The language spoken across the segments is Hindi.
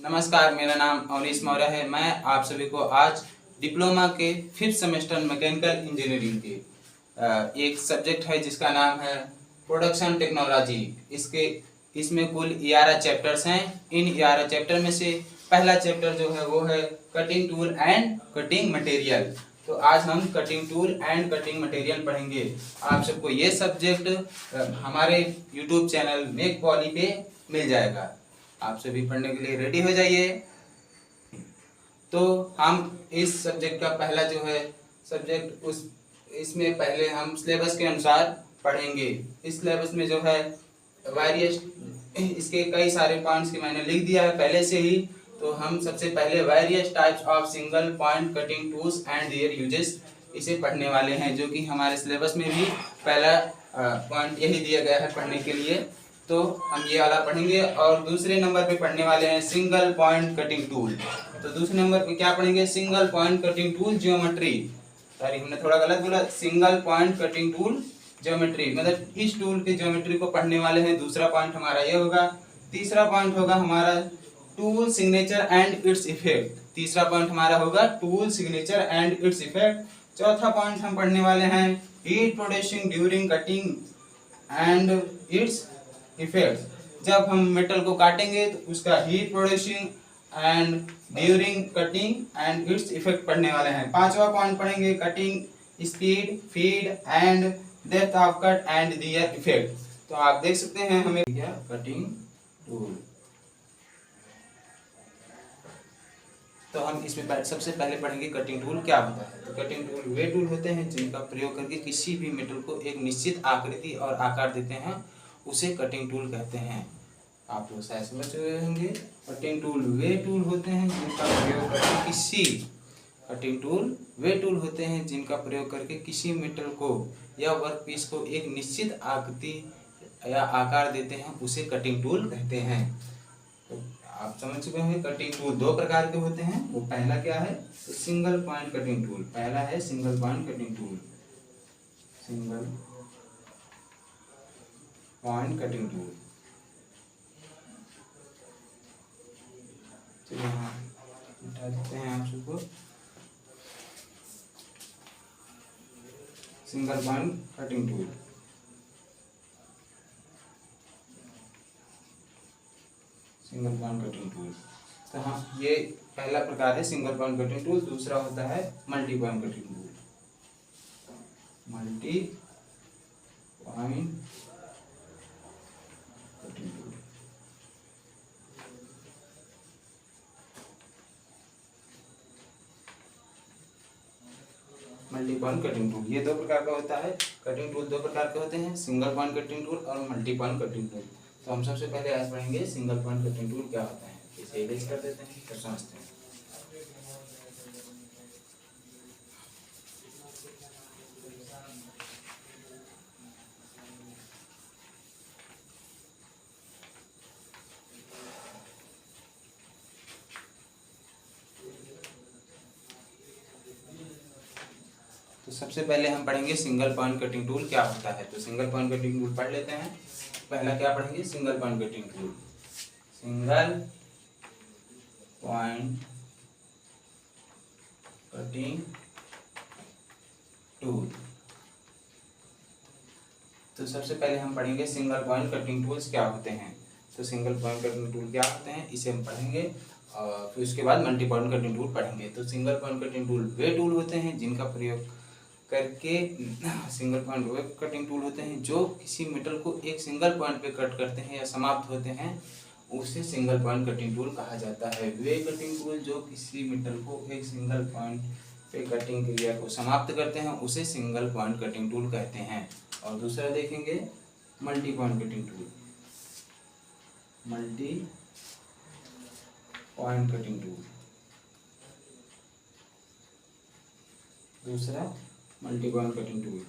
नमस्कार, मेरा नाम अवनीश मौर्य है। मैं आप सभी को आज डिप्लोमा के 5th सेमेस्टर मैकेनिकल इंजीनियरिंग के एक सब्जेक्ट है जिसका नाम है प्रोडक्शन टेक्नोलॉजी। इसमें कुल 11 चैप्टर्स हैं। इन 11 चैप्टर में से पहला चैप्टर जो है वो है cutting tool and cutting material. तो आज हम cutting tool and cutting material पढ़ेंगे। आप सबको ये सब्जेक्ट हमारे यूट्यूब चैनल मेक पॉली पे मिल जाएगा। आप सभी पढ़ने के लिए रेडी हो जाइए। तो हम इस सब्जेक्ट का पहला जो है सब्जेक्ट इसमें पहले हम सिलेबस के अनुसार पढ़ेंगे। इस सिलेबस में जो है वेरियस इसके कई सारे पॉइंट्स के मैंने लिख दिया है पहले से ही। तो हम सबसे पहले various types of single point cutting tools and there uses इसे पढ़ने वाले हैं, जो कि हमारे सिलेबस में भी पहला पॉइंट यही दिया गया है पढ़ने के लिए। तो हम ये वाला पढ़ेंगे और दूसरे नंबर पे पढ़ने वाले हैं सिंगल पॉइंट कटिंग टूल। तो दूसरे नंबर पे क्या पढ़ेंगे? Single point cutting tool geometry. Sorry, हमने थोड़ा गलत बोला। Single point cutting tool geometry, मतलब इस टूल की ज्योमेट्री को पढ़ने वाले हैं। दूसरा पॉइंट हमारा ये होगा। तीसरा पॉइंट होगा हमारा tool signature and its effect. तीसरा पॉइंट हमारा होगा tool signature and its effect. चौथा पॉइंट हम पढ़ने वाले हैं heat producing during cutting and its effects. जब हम मेटल को काटेंगे तो उसका heat producing and during cutting and its effect पढ़ने वाले हैं। पांचवा पॉइंट पढ़ेंगे cutting speed, feed and depth of cut and their effect. तो आप देख सकते हैं हमें क्या कटिंग टूल। तो हम इसमें सबसे पहले पढ़ेंगे कटिंग टूल क्या होता है। तो कटिंग टूल वे टूल होते हैं जिनका प्रयोग करके किसी भी मेटल को एक निश्चित आकृति और आकार देते हैं, उसे कटिंग टूल कहते हैं। आप लोग शायद समझ रहे होंगे। कटिंग टूल वे टूल होते हैं जिनका प्रयोग करके जिनका प्रयोग करके किसी मेटल को या वर्कपीस को एक निश्चित आकृति या आकार देते हैं, उसे कटिंग टूल कहते हैं। तो आप समझ चुके होंगे कटिंग टूल दो प्रकार के होते हैं। वो पहला क्या है? तो सिंगल पॉइंट कटिंग टूल। पहला है single point cutting tool, single point cutting tool. चलिए हाँ उठा देते हैं आप सबको। Single point cutting tool, single point cutting tool. तो हाँ, ये पहला प्रकार है सिंगल पॉइंट कटिंग टूल। दूसरा होता है multi point cutting tool. Multi point cutting tool. Multi point cutting tool ये दो प्रकार का होता है। कटिंग टूल दो प्रकार के होते हैं, सिंगल पॉइंट कटिंग टूल और मल्टी पॉइंट कटिंग टूल। तो हम सबसे पहले आज पढ़ेंगे सिंगल पॉइंट कटिंग टूल क्या होता है। इसे इरेज कर देते हैं तो समझते हैं। तो सबसे पहले हम पढ़ेंगे सिंगल पॉइंट कटिंग टूल क्या होता है। तो सिंगल पॉइंट कटिंग टूल पढ़ लेते हैं। पहला क्या पढ़ेंगे? Single point cutting tool. Single point cutting tool. तो सबसे पहले हम पढ़ेंगे सिंगल पॉइंट कटिंग टूल्स क्या होते हैं। तो सिंगल पॉइंट कटिंग टूल क्या होते हैं इसे हम पढ़ेंगे और फिर उसके बाद मल्टी पॉइंट कटिंग टूल पढ़ेंगे। तो सिंगल पॉइंट कटिंग टूल वे टूल होते हैं जिनका प्रयोग करके सिंगल पॉइंट वे कटिंग टूल होते हैं जो किसी मेटल को एक सिंगल पॉइंट पे कट करते हैं या समाप्त होते हैं, उसे सिंगल पॉइंट कटिंग टूल कहा जाता है। वे कटिंग टूल जो किसी मेटल को एक सिंगल पॉइंट पे कटिंग क्रिया को समाप्त करते हैं, उसे सिंगल पॉइंट कटिंग टूल कहते हैं। और दूसरा देखेंगे multi point cutting tool. Multi point cutting tool, दूसरा multi point cutting tool.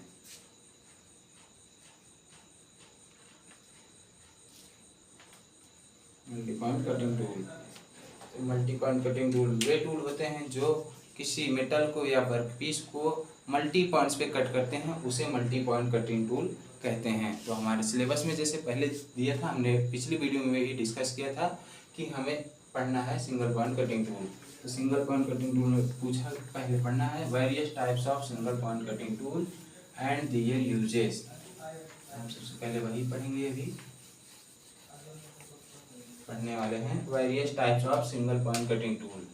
Multi point cutting tool. तो मल्टी पॉइंट कटिंग टूल वे टूल होते हैं जो किसी मेटल को या वर्कपीस को मल्टी पॉइंट्स पे कट करते हैं, उसे मल्टी पॉइंट कटिंग टूल कहते हैं। तो हमारे सिलेबस में जैसे पहले दिया था, हमने पिछली वीडियो में भी डिस्कस किया था कि हमें पढ़ना है सिंगल पॉइंट कटिंग टूल। तो सिंगल पॉइंट कटिंग टूल में पूछा पहले पढ़ना है various types of single point cutting tool and there uses. हम सबसे पहले वही पढ़ेंगे, अभी पढ़ने वाले हैं various types of single point cutting tool.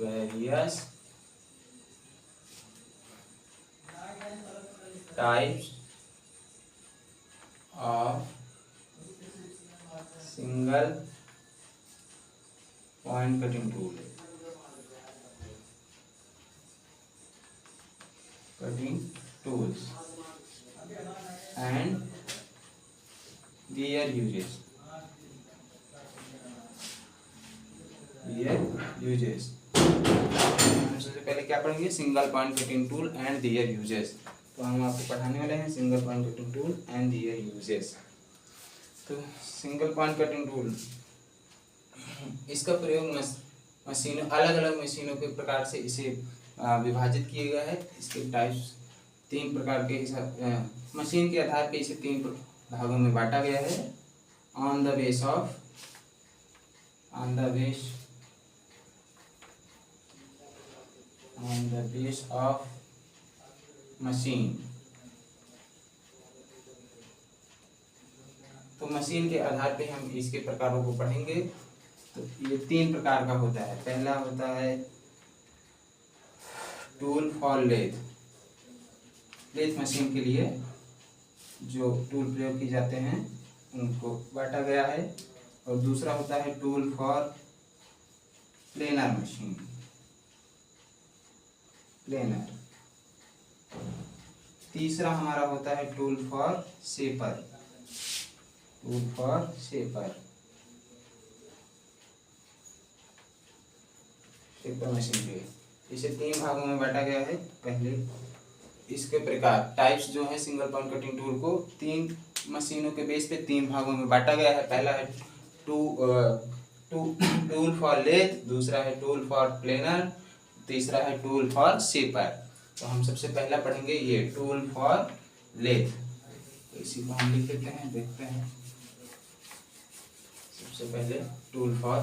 Various types of single point cutting tool, cutting tools and there uses. सबसे पहले क्या पढ़ेंगे, single point cutting tool and there uses. तो हम आपको पढ़ाने वाले हैं single point cutting tool and there uses. तो सिंगल पॉइंट कटिंग टूल, इसका प्रयोग मशीनों, अलग अलग मशीनों के प्रकार से इसे विभाजित किया गया है। इसके टाइप्स 3 प्रकार के मशीन के आधार पर इसे 3 भागों में बांटा गया है। On the base of machine. तो मशीन के आधार पे हम इसके प्रकारों को पढ़ेंगे। तो ये 3 प्रकार का होता है। पहला होता है टूल फॉर लेथ मशीन के लिए जो टूल प्रयोग किए जाते हैं उनको बांटा गया है। और दूसरा होता है tool for planar machine, planar. तीसरा हमारा होता है tool for shaper, shaper machine के। इसे 3 भागों में बांटा गया है। पहले इसके प्रकार टाइप्स जो है सिंगल पॉइंट कटिंग टूल को 3 मशीनों के बेस पे 3 भागों में बांटा गया है। पहला है टूल फॉर लेथ, दूसरा है टूल फॉर प्लेनर, तीसरा है टूल फॉर शेपर। तो हम सबसे पहला पढ़ेंगे ये टूल फॉर लेथ। तो इसी को हम लिख लेते हैं, देखते हैं। सबसे पहले टूल फॉर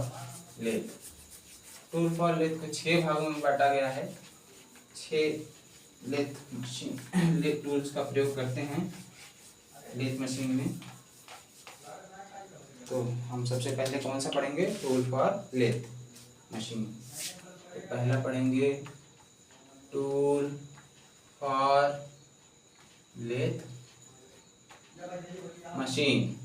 लेथ को 6 भागों में बांटा गया है। 6 लेथ टूल्स का प्रयोग करते हैं लेथ मशीन में। तो हम सबसे पहले कौन सा पढ़ेंगे, टूल फॉर लेथ मशीन। तो पहला पढ़ेंगे टूल फॉर लेथ मशीन।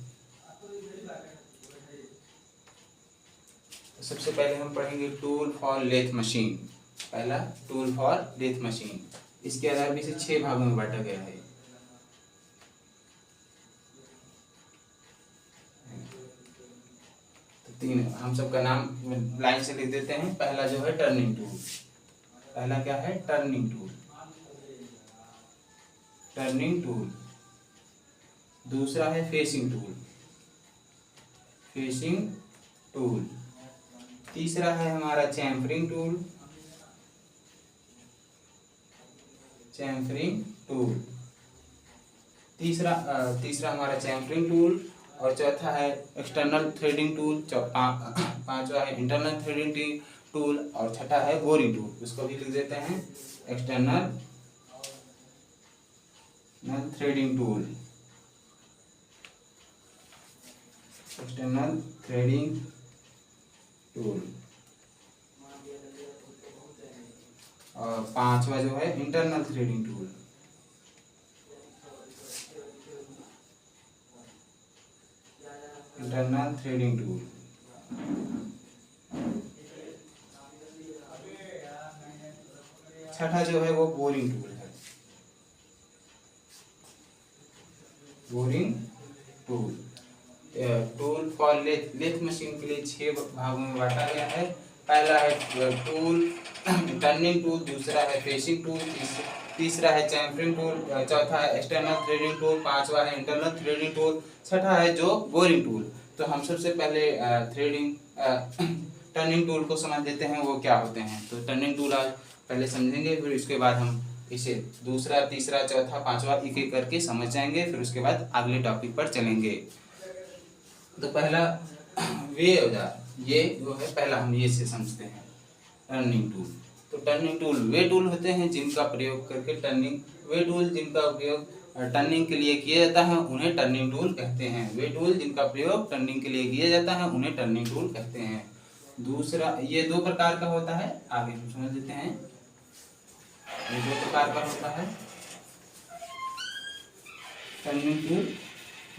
तो सबसे पहले हम पढ़ेंगे टूल फॉर लेथ मशीन। पहला टूल फॉर लेथ मशीन, इसके आधार पर इसे 6 भागों में बांटा गया है। तीन हम सबका नाम लाइन से लिख देते हैं। पहला जो है टर्निंग टूल, पहला क्या है, टर्निंग टूल। दूसरा है फेसिंग टूल। तीसरा है हमारा चैम्फरिंग टूल। तीसरा हमारा चैम्फरिंग टूल। और चौथा है एक्सटर्नल थ्रेडिंग टूल। पांचवा है इंटरनल थ्रेडिंग टूल। और छठा है बोरिंग टूल। उसको भी लिख देते हैं एक्सटर्नल थ्रेडिंग टूल। और पांचवा जो है इंटरनल थ्रेडिंग टूल। छठा जो है वो बोरिंग टूल है। टूल फॉर लेथ मशीन के लिए 6 भागों में बांटा गया है। पहला है टर्निंग टूल, दूसरा है फेसिंग टूल, तीसरा है चैम्फरिंग टूल, चौथा है एक्सटर्नल थ्रेडिंग टूल, पांचवा है इंटरनल थ्रेडिंग टूल, छठा है जो बोरिंग टूल। तो हम सबसे पहले टर्निंग टूल को समझ लेते हैं वो क्या होते हैं। तो टर्निंग टूल आज पहले समझेंगे, फिर उसके बाद हम इसे दूसरा, तीसरा, चौथा, पांचवा एक एक करके समझ जाएंगे। फिर उसके बाद अगले टॉपिक पर चलेंगे। तो पहला वे औजार, ये जो है पहला हम ये से समझते हैं टर्निंग टूल। तो टर्निंग टूल वे टूल होते हैं जिनका प्रयोग करके वे टूल जिनका उपयोग टर्निंग के लिए किया जाता है उन्हें टर्निंग टूल कहते हैं। वे टूल जिनका प्रयोग टर्निंग के लिए किया जाता है उन्हें टर्निंग टूल कहते हैं। दूसरा, ये दो प्रकार का होता है, आगे हम समझ लेते हैं। ये दो प्रकार का होता है टर्निंग टूल,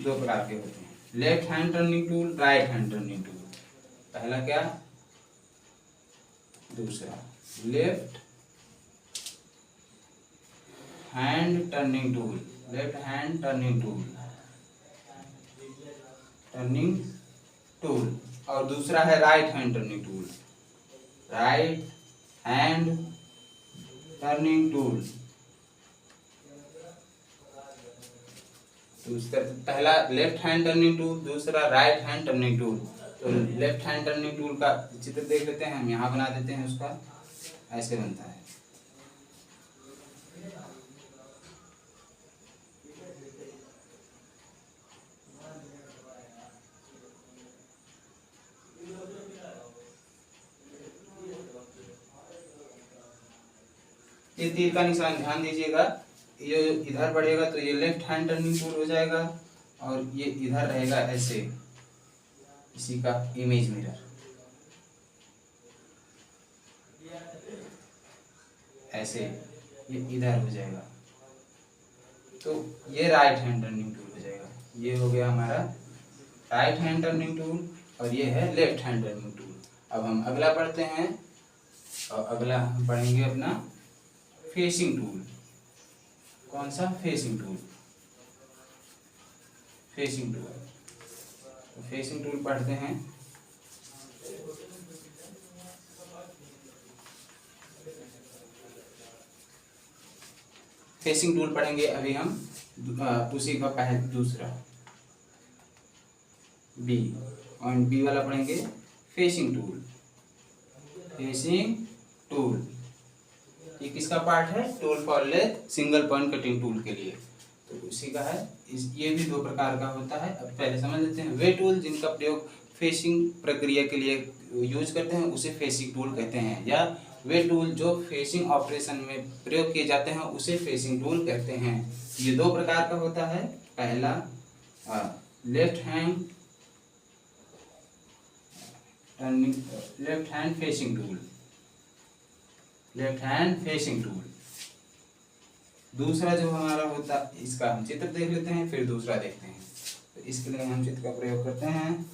दो प्रकार के होते हैं, left hand turning tool, right hand turning tool. पहला क्या, दूसरा left hand turning tool, left hand turning tool, और दूसरा है right hand turning tool, right hand turning tool. दूसरा, पहला लेफ्ट हैंड टर्निंग टूल, दूसरा राइट हैंड टर्निंग टूल। तो लेफ्ट हैंड टर्निंग टूल का चित्र देख लेते हैं, हम यहाँ बना देते हैं उसका, ऐसे बनता है। ये तीर का निशान ध्यान दीजिएगा, ये इधर बढ़ेगा तो ये लेफ्ट हैंड टर्निंग टूल हो जाएगा, और ये इधर रहेगा ऐसे, इसी का इमेज मिरर, ऐसे ये इधर हो जाएगा, तो ये राइट हैंड टर्निंग टूल हो जाएगा। ये हो गया हमारा राइट हैंड टर्निंग टूल, और ये है लेफ्ट हैंड टर्निंग टूल। अब हम अगला पढ़ते हैं, और अगला हम पढ़ेंगे अपना फेसिंग टूल। कौन सा, फेसिंग टूल। फेसिंग टूल, तो फेसिंग टूल पढ़ते हैं। फेसिंग टूल पढ़ेंगे अभी हम, उसी का पहले दूसरा बी, और बी वाला पढ़ेंगे फेसिंग टूल। फेसिंग टूल ये किसका पार्ट है, tool for lathe single point cutting tool के लिए, तो उसी का है। ये भी दो प्रकार का होता है। अब पहले समझ लेते हैं, वे टूल जिनका प्रयोग फेसिंग प्रक्रिया के लिए यूज करते हैं उसे फेसिंग टूल कहते हैं, या वे टूल जो फेसिंग ऑपरेशन में प्रयोग किए जाते हैं उसे फेसिंग टूल कहते हैं। ये दो प्रकार का होता है। पहला left hand turning, left hand facing tool, left hand facing tool. दूसरा जो हमारा होता, इसका हम चित्र देख लेते हैं फिर दूसरा देखते हैं। तो इसके लिए हम चित्र का प्रयोग करते हैं।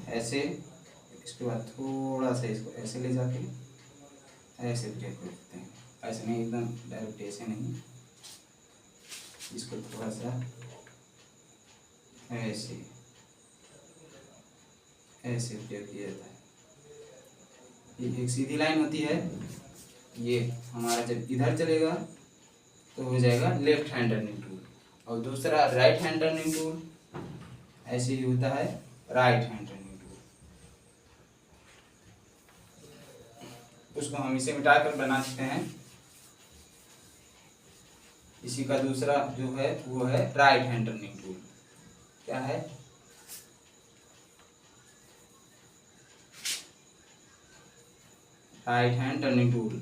ऐसे, इसके बाद थोड़ा सा इसको ऐसे ले जाके ऐसे ब्रेक कर देते हैं, ऐसे नहीं एकदम डायरेक्ट, ऐसे नहीं, इसको थोड़ा सा ऐसे ऐसे ब्रेक किया जाता है। ये एक सीधी लाइन होती है, ये हमारा जब इधर चलेगा तो हो जाएगा लेफ्ट हैंड टर्निंग टूल, और दूसरा राइट हैंड टर्निंग टूल ऐसे ही होता है, राइट हैंड टर्निंग टूल। उसको हम इसे मिटाकर बना सकते हैं। इसी का दूसरा जो है वो है राइट हैंड टर्निंग टूल। क्या है, right hand turning tool,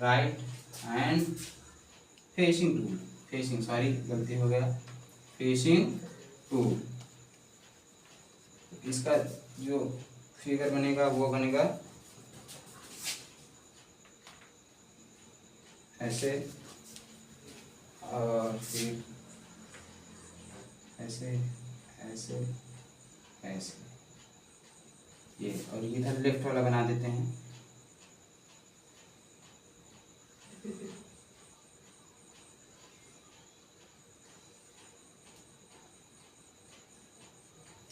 right hand facing tool, facing, sorry गलती हो गया, फेसिंग टूल। इसका जो फिगर बनेगा वो बनेगा ऐसे, और फिर ऐसे ऐसे ऐसे, ये, और इधर लेफ्ट वाला बना देते हैं।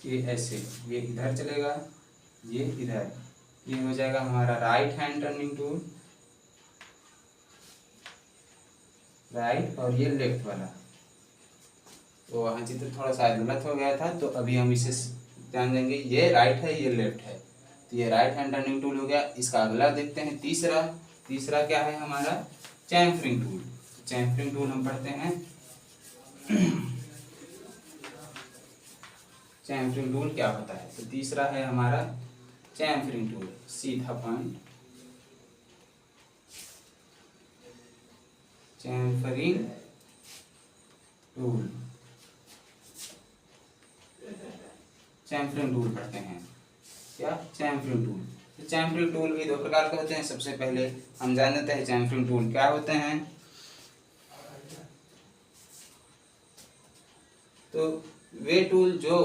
ये ऐसे, ये इधर चलेगा, ये इधर, ये हो जाएगा हमारा right hand turning tool, right, और ये लेफ्ट वाला। तो वहाँ चित्र थोड़ा सा गलत हो गया था, तो अभी हम इसे ध्यान देंगे, ये राइट है ये लेफ्ट है, तो ये राइट हैंड टर्निंग टूल हो गया। इसका अगला देखते हैं तीसरा। तीसरा क्या है हमारा? Chamfering tool. चैम्फरिंग टूल हम पढ़ते हैं। चैम्फरिंग टूल क्या होता है? तो तीसरा है हमारा चैम्फरिंग टूल, सीधा point chamfering tool. Chamfering tool पढ़ते हैं। क्या? Chamfering tool. तो चैम्फरिंग टूल भी दो प्रकार के होते हैं। सबसे पहले हम जान लेते हैं चैम्फरिंग टूल क्या होते हैं। तो वे टूल जो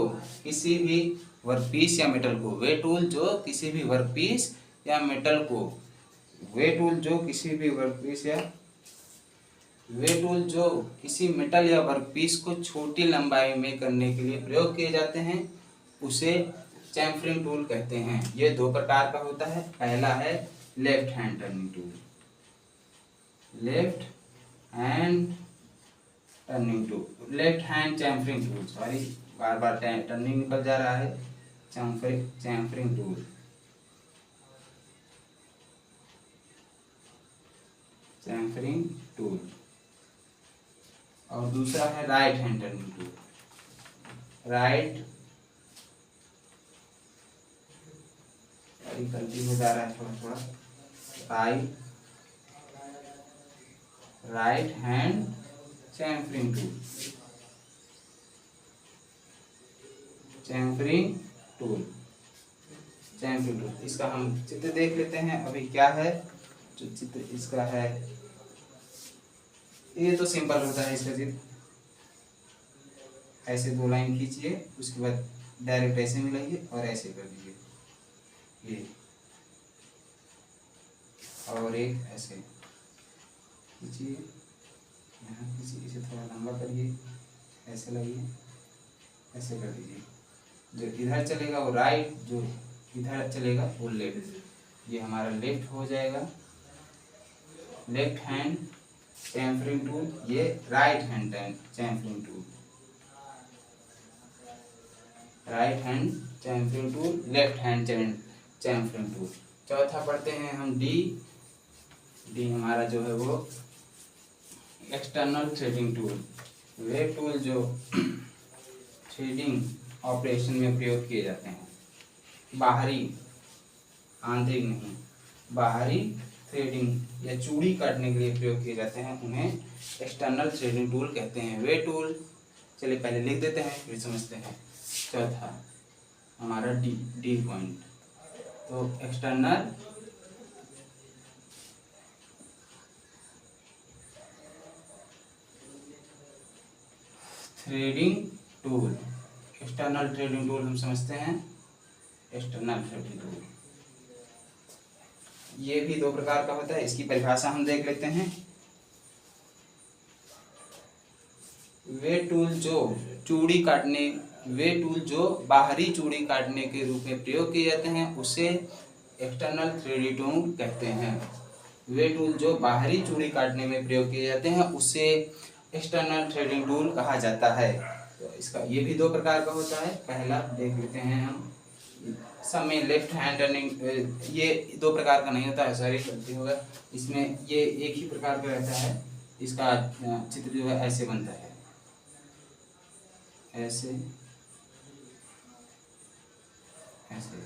किसी भी वर्कपीस या मेटल को, वे टूल जो किसी भी वर्कपीस या मेटल को, वे टूल जो किसी भी वर्कपीस या वे टूल जो किसी मेटल या वर्कपीस को छोटी लंबाई में करने के लिए प्रयोग किए जाते हैं उसे चैम्फरिंग टूल कहते हैं। ये दो प्रकार का होता है। पहला है left hand turning tool, left hand turning tool, left hand chamfering tool, sorry बार बार टर्निंग निकल जा रहा है। Chamfering tool, chamfering tool. और दूसरा है right hand turning tool, right, गलती हो जा रहा है थोड़ा थोड़ा, right hand chamfering tool, chamfering tool, chamfering tool. इसका हम चित्र देख लेते हैं अभी क्या है। जो चित्र इसका है, ये तो सिंपल होता है इसका चित्र। ऐसे दो लाइन खींचिए, उसके बाद डायरेक्ट ऐसे मिलाइए और ऐसे कर दीजिए ये, और एक ऐसे खींचिए, यहाँ खींचिए, इसे थोड़ा लंबा करिए, ऐसे लगाइए, ऐसे कर दीजिए। जो इधर चलेगा वो राइट, जो इधर चलेगा वो लेफ्ट। ये हमारा लेफ्ट हो जाएगा, लेफ्ट हैंड चैम्फरिंग टूल। ये right hand chamfering tool, right hand chamfering tool, left hand chamfering tool. चौथा पढ़ते हैं हम डी। डी हमारा जो है वो एक्सटर्नल थ्रेडिंग टूल। वे टूल जो थ्रेडिंग ऑपरेशन में प्रयोग किए जाते हैं, बाहरी, आंतरिक नहीं, बाहरी थ्रेडिंग या चूड़ी काटने के लिए प्रयोग किए जाते हैं, उन्हें एक्सटर्नल थ्रेडिंग टूल कहते हैं। वे टूल, चलिए पहले लिख देते हैं फिर समझते हैं। चौथा हमारा डी, डी पॉइंट। तो external threading tool, external threading tool हम समझते हैं, एक्सटर्नल थ्रेडिंग टूल। ये भी दो प्रकार का होता है। इसकी परिभाषा हम देख लेते हैं। वे टूल जो चूड़ी काटने, वे टूल जो बाहरी चूड़ी काटने के रूप में प्रयोग किए जाते हैं उसे एक्सटर्नल थ्रेडिंग टूल कहते हैं। वे टूल जो बाहरी चूड़ी काटने में प्रयोग किए जाते हैं उसे एक्सटर्नल थ्रेडिंग टूल कहा जाता है। तो इसका ये भी दो प्रकार का होता है। पहला देख लेते हैं हम, सब में लेफ्ट हैंड टर्निंग, ये दो प्रकार का नहीं होता है, सॉरी गलती होगा, इसमें ये एक ही प्रकार का रहता है। इसका चित्र जो है ऐसे बनता है, ऐसे ऐसे,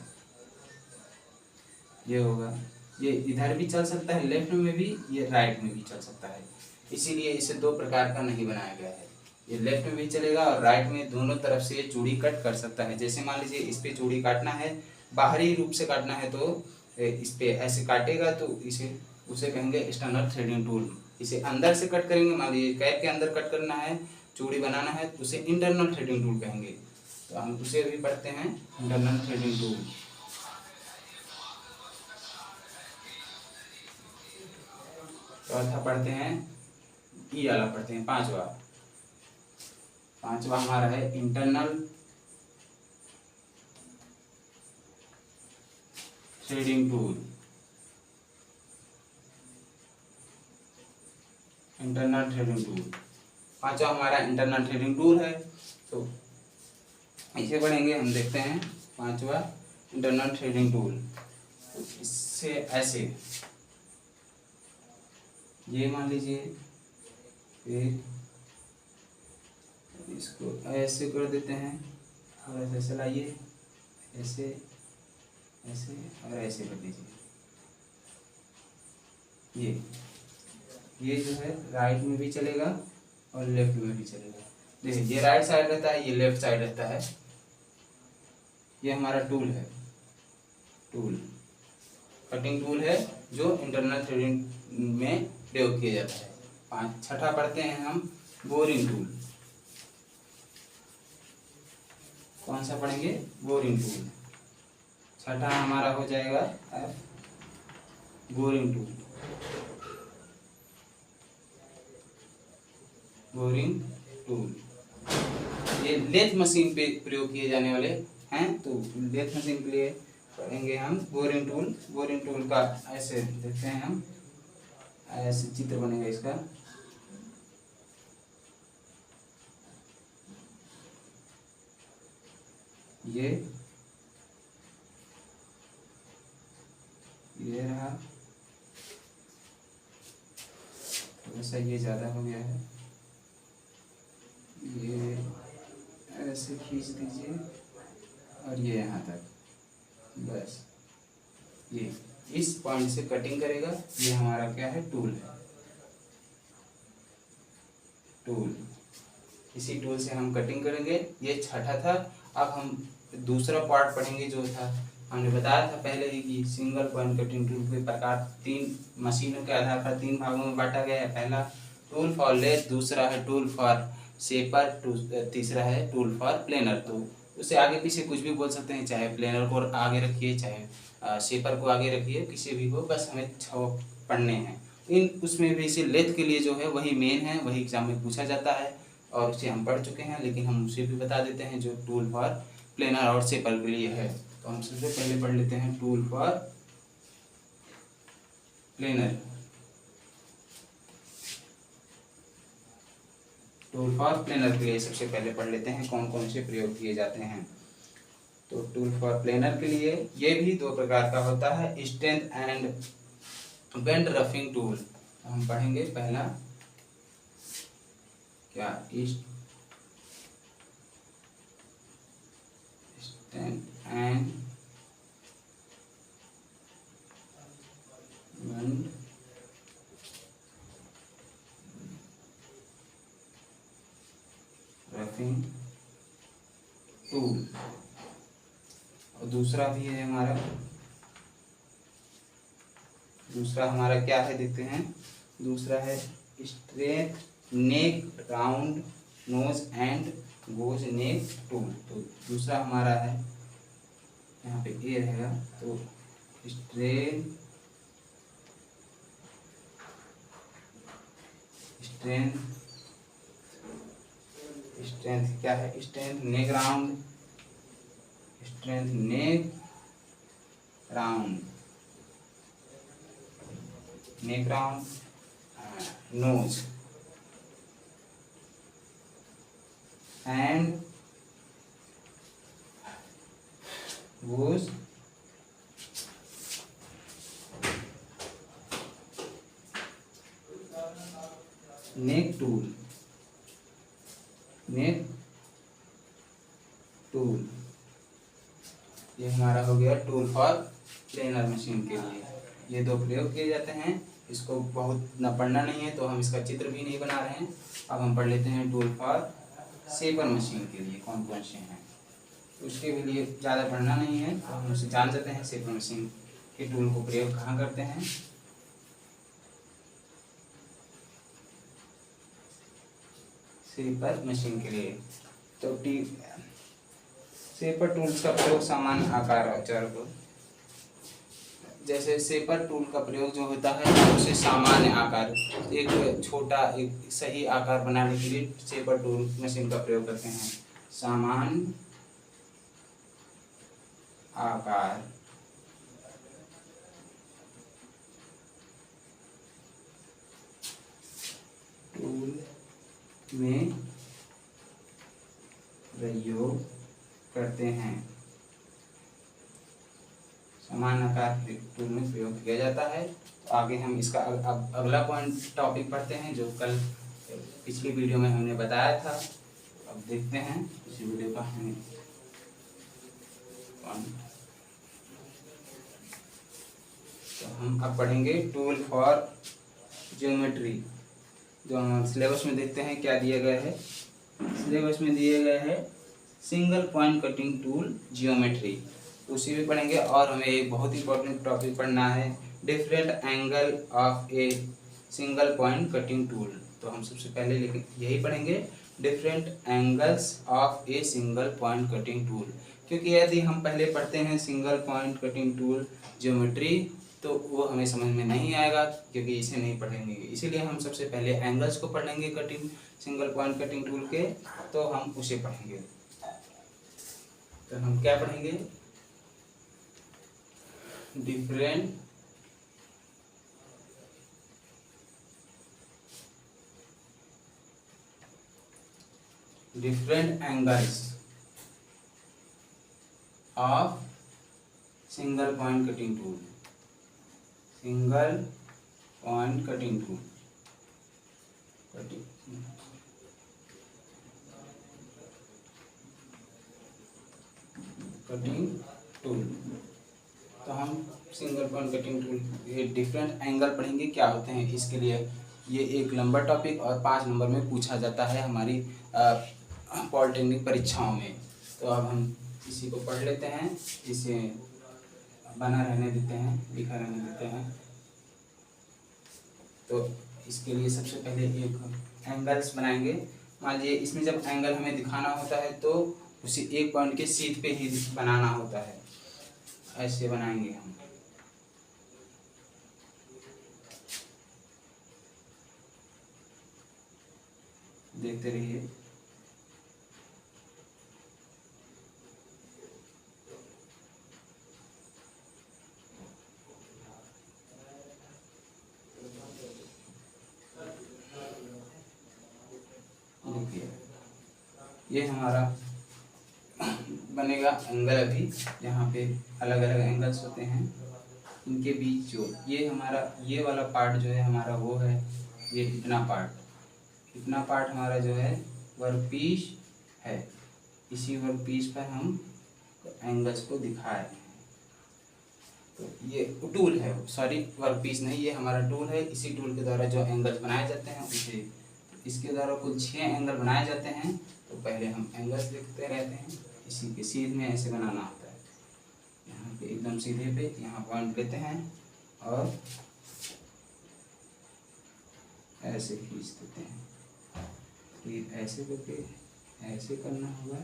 ये होगा। ये इधर भी चल सकता है लेफ्ट में भी, ये राइट में भी चल सकता है, इसीलिए इसे दो प्रकार का नहीं बनाया गया है। ये लेफ्ट में भी चलेगा और राइट में, दोनों तरफ से चूड़ी कट कर सकता है। जैसे मान लीजिए इस पे चूड़ी काटना है, बाहरी रूप से काटना है तो इस पे ऐसे काटेगा तो इसे, उसे कहेंगे एक्सटर्नल थ्रेडिंग टूल। इसे अंदर से कट करेंगे, मान लीजिए कैप के अंदर कट करना है, चूड़ी बनाना है तो उसे इंटरनल थ्रेडिंग टूल कहेंगे। तो हम उसे भी पढ़ते हैं इंटरनल थ्रेडिंग टूल। चौथा पढ़ते हैं, ई वाला पढ़ते हैं, पांचवा हमारा है internal threading tool. Internal threading tool पांचवा हमारा इंटरनल थ्रेडिंग टूल है। तो इसे पढ़ेंगे हम, देखते हैं पांचवा इंटरनल थ्रेडिंग टूल। इससे ऐसे ये मान लीजिए, फिर इसको ऐसे कर देते हैं और ऐसे चलाइए, ऐसे ऐसे और ऐसे कर दीजिए। ये जो है राइट में भी चलेगा और लेफ्ट में भी चलेगा। देखिए ये राइट साइड रहता है, ये लेफ्ट साइड रहता है। ये हमारा टूल है, टूल कटिंग टूल है जो इंटरनल थ्रेडिंग में प्रयोग किया जाता है। छठा पढ़ते हैं हम बोरिंग टूल। कौन सा पढ़ेंगे? Boring tool. छठा हमारा हो जाएगा F, boring tool. Boring tool ये लेथ मशीन पे प्रयोग किए जाने वाले हैं, तो लेथ मशीन के लिए पढ़ेंगे हम बोरिंग टूल। बोरिंग टूल का ऐसे देखते हैं हम, ऐसे चित्र बनेगा इसका। ये रहा, वैसा ये ज़्यादा हो गया है, ये ऐसे खींच दीजिए और ये यहाँ तक, बस ये इस पॉइंट से कटिंग करेगा। ये हमारा क्या है? टूल है, टूल। इसी टूल से हम कटिंग करेंगे। ये छठा था। अब हम दूसरा पार्ट पढ़ेंगे जो था, हमने बताया था पहले ही कि सिंगल पॉइंट कटिंग टूल के प्रकार तीन मशीनों के आधार पर तीन भागों में बांटा गया है। पहला टूल फॉर लेथ, दूसरा है टूल फॉर शेपर, तीसरा है टूल फॉर प्लेनर। तो उससे आगे पीछे कुछ भी बोल सकते हैं, चाहे प्लेनर को आगे रखिए, चाहे शेपर को आगे रखिए, किसी भी हो, बस हमें 6 पढ़ने हैं। इन उसमें भी से लेथ के लिए जो है वही मेन है, वही एग्जाम में पूछा जाता है और उसे हम पढ़ चुके हैं, लेकिन हम उसे भी बता देते हैं जो टूल फॉर प्लेनर और शेपर के लिए है। तो हम सबसे पहले पढ़ लेते हैं tool for planar. Tool for planar के लिए सबसे पहले पढ़ लेते हैं कौन कौन से प्रयोग किए जाते हैं। तो टूल फॉर प्लेनर के लिए ये भी 2 प्रकार का होता है, strength and bend roughing tool. तो हम पढ़ेंगे पहला क्या, strength and bend roughing tool. और दूसरा भी है हमारा, दूसरा हमारा क्या है देखते हैं। दूसरा है straight neck round nose and goose neck tool. तो दूसरा हमारा है, यहाँ पे ए रहेगा, तो स्ट्रेंथ क्या है? Strength neck round, strength neck round, neck round nose and goose neck tool, neck tool. ये हमारा हो गया टूल फॉर प्लेनर मशीन के लिए। ये 2 प्रयोग किए जाते हैं। इसको बहुत न पढ़ना नहीं है तो हम इसका चित्र भी नहीं बना रहे हैं। अब हम पढ़ लेते हैं टूल फॉर शेपर मशीन के लिए कौन कौन से हैं। उसके लिए ज़्यादा पढ़ना नहीं है, तो हम उसे जान जाते हैं शेपर मशीन के टूल को प्रयोग कहाँ करते हैं। शेपर मशीन के लिए तो शेपर टूल्स का प्रयोग सामान्य आकार और चर को, जैसे शेपर टूल का प्रयोग जो होता है उसे सामान्य आकार, एक छोटा एक सही आकार बनाने के लिए शेपर टूल मशीन का प्रयोग करते हैं। सामान्य आकार टूल में प्रयोग करते हैं। आकार टूल में प्रयोग किया जाता है। तो आगे हम इसका अब अगला पॉइंट टॉपिक पढ़ते हैं जो कल पिछली वीडियो में हमने बताया था। अब देखते हैं इस वीडियो का हमें तो हम अब पढ़ेंगे टूल फॉर ज्योमेट्री। जो हम सिलेबस में देखते हैं क्या दिया गया है। सिलेबस में दिए गए है single point cutting tool geometry, उसी में पढ़ेंगे। और हमें एक बहुत इंपॉर्टेंट टॉपिक पढ़ना है different angle of a single point cutting tool. तो हम सबसे पहले लेकिन यही पढ़ेंगे different angles of a single point cutting tool, क्योंकि यदि हम पहले पढ़ते हैं single point cutting tool geometry तो वो हमें समझ में नहीं आएगा, क्योंकि इसे नहीं पढ़ेंगे। इसीलिए हम सबसे पहले एंगल्स को पढ़ेंगे cutting single point cutting tool के, तो हम उसे पढ़ेंगे। तो हम क्या पढ़ेंगे, different angles of single point cutting tool, single point cutting tool cutting tool. तो हम सिंगल पॉइंट कटिंग टूल ये डिफरेंट एंगल पढ़ेंगे क्या होते हैं। इसके लिए ये एक लंबा टॉपिक और 5 नंबर में पूछा जाता है हमारी पॉलिटेक्निक परीक्षाओं में। तो अब हम इसी को पढ़ लेते हैं, इसे बना रहने देते हैं, लिखा रहने देते हैं। तो इसके लिए सबसे पहले एक एंगल्स बनाएंगे। मान लीजिए इसमें जब एंगल हमें दिखाना होता है तो उसे एक पॉइंट के सीध पे ही बनाना होता है, ऐसे बनाएंगे हम। देखते रहिए। ये हमारा बनेगा एंगल। अभी यहाँ पे अलग अलग एंगल्स होते हैं, इनके बीच जो ये हमारा ये वाला पार्ट जो है हमारा वो है, ये इतना पार्ट हमारा जो है वर्कपीस है। इसी वर्कपीस पर हम एंगल्स को दिखा रहे हैं। तो ये टूल है, सॉरी वर्कपीस नहीं, ये हमारा टूल है। इसी टूल के द्वारा जो एंगल्स बनाए जाते हैं उसे इसके द्वारा कुल 6 एंगल बनाए जाते हैं। तो पहले हम एंगल्स देखते रहते हैं। इसी के सीध में ऐसे बनाना होता है, यहाँ पे एकदम सीधे पे यहाँ पॉइंट लेते हैं और ऐसे खींच देते हैं। फिर ऐसे करके ऐसे करना होगा।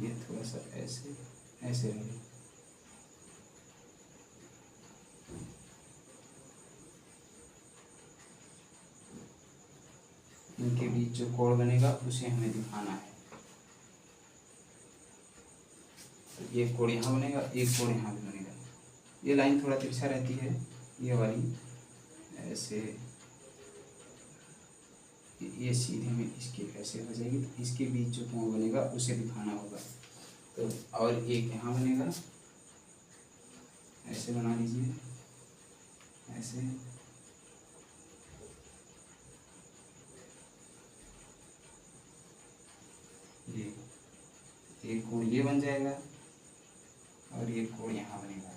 ये थोड़ा सा ऐसे ऐसे रहेगा। इनके बीच जो कोण बनेगा उसे हमें दिखाना है। तो एक कोण यहाँ बनेगा, एक कोण यहाँ भी बनेगा। ये लाइन थोड़ा तिरछा रहती है, ये वाली ऐसे, ये सीधे में इसके ऐसे हो जाएगी। तो इसके बीच जो कोण बनेगा उसे दिखाना होगा। तो और एक यहाँ बनेगा, ऐसे बना लीजिए, ऐसे। ये एक कोण ये बन जाएगा और ये कोण यहाँ बनेगा।